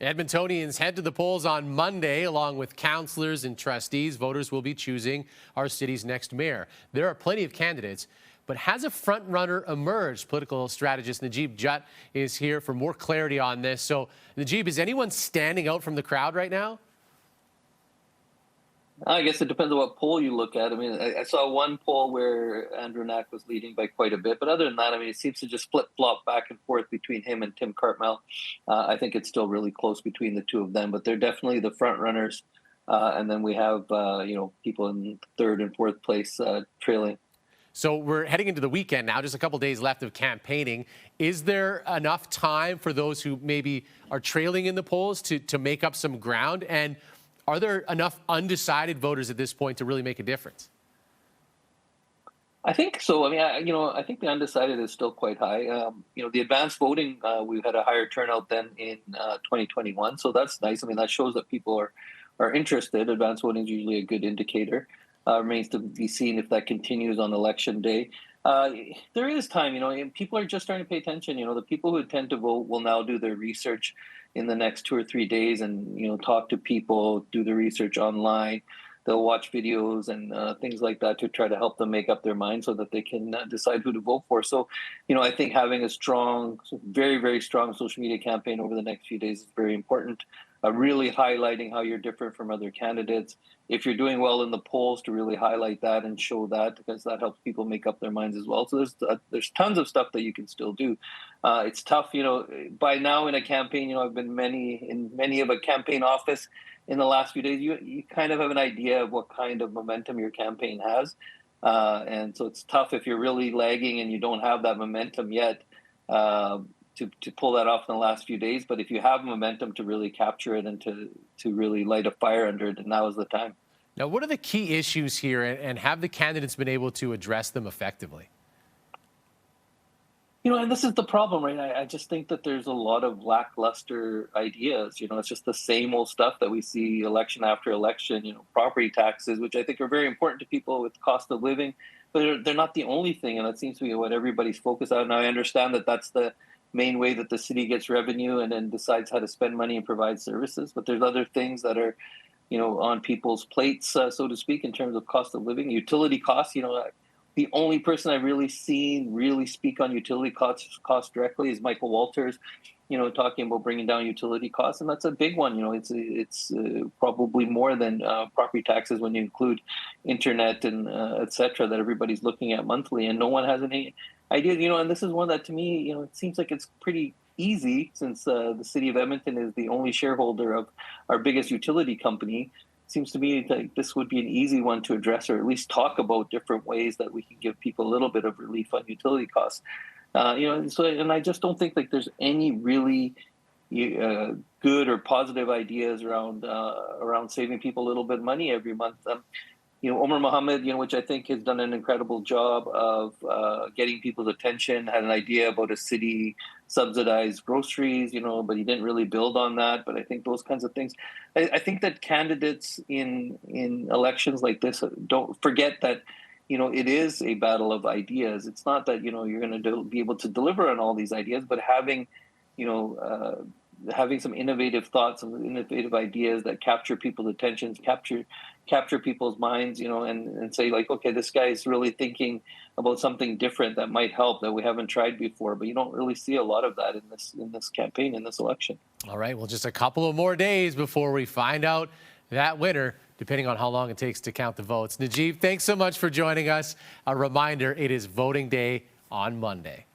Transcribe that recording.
Edmontonians head to the polls on Monday. Along with councillors and trustees, voters will be choosing our city's next mayor. There are plenty of candidates, but has a front runner emerged? Political strategist Najib Jutt is here for more clarity on this. So, Najib, is anyone standing out from the crowd right now? I guess it depends on what poll you look at. I mean, I saw one poll where Andrew Knack was leading by quite a bit, but other than that, I mean, it seems to just flip-flop back and forth between him and Tim Cartmel. I think it's still really close between the two of them, but they're definitely the front runners. And then we have, people in third and fourth place trailing. So we're heading into the weekend now, just a couple days left of campaigning. Is there enough time for those who maybe are trailing in the polls to make up some ground? And are there enough undecided voters at this point to really make a difference? I think so. I mean, I think the undecided is still quite high. The advanced voting, we've had a higher turnout than in 2021, so that's nice. I mean, that shows that people are interested. Advanced voting is usually a good indicator. Remains to be seen if that continues on election day. There is time, and people are just starting to pay attention. The people who tend to vote will now do their research in the next 2 or 3 days and, talk to people, do the research online. They'll watch videos and things like that to try to help them make up their mind so that they can decide who to vote for. So, I think having a strong, very, very strong social media campaign over the next few days is very important. Really highlighting how you're different from other candidates. If you're doing well in the polls, to really highlight that and show that, because that helps people make up their minds as well. So there's tons of stuff that you can still do. It's tough, by now in a campaign, I've been in many of a campaign office in the last few days. You kind of have an idea of what kind of momentum your campaign has. And so it's tough if you're really lagging and you don't have that momentum yet. To pull that off in the last few days, but if you have momentum to really capture it and to really light a fire under it, now is the time. Now, what are the key issues here, and have the candidates been able to address them effectively? And this is the problem, right? I just think that there's a lot of lackluster ideas. It's just the same old stuff that we see election after election. Property taxes, which I think are very important to people with cost of living, but they're not the only thing, and that seems to be what everybody's focused on. Now, I understand that that's the main way that the city gets revenue and then decides how to spend money and provide services. But there's other things that are, on people's plates, so to speak, in terms of cost of living. Utility costs, the only person I've really seen really speak on utility costs directly is Michael Walters, talking about bringing down utility costs. And that's a big one. It's probably more than property taxes when you include internet and et cetera, that everybody's looking at monthly, and no one has any idea, and this is one that to me, it seems like it's pretty easy, since the city of Edmonton is the only shareholder of our biggest utility company. It seems to me that this would be an easy one to address, or at least talk about different ways that we can give people a little bit of relief on utility costs. And I just don't think like there's any really good or positive ideas around saving people a little bit of money every month. Omar Mohammed, which I think has done an incredible job of getting people's attention, had an idea about a city subsidized groceries, but he didn't really build on that. But I think those kinds of things, I think that candidates in elections like this don't forget that, it is a battle of ideas. It's not that, you're going to be able to deliver on all these ideas, but having some innovative thoughts and innovative ideas that capture people's attentions, capture people's minds, and say like, okay, this guy is really thinking about something different that might help, that we haven't tried before. But you don't really see a lot of that in this campaign, in this election. All right, well, just a couple of more days before we find out that winner, depending on how long it takes to count the votes. Najib, thanks so much for joining us. A reminder, it is voting day on Monday.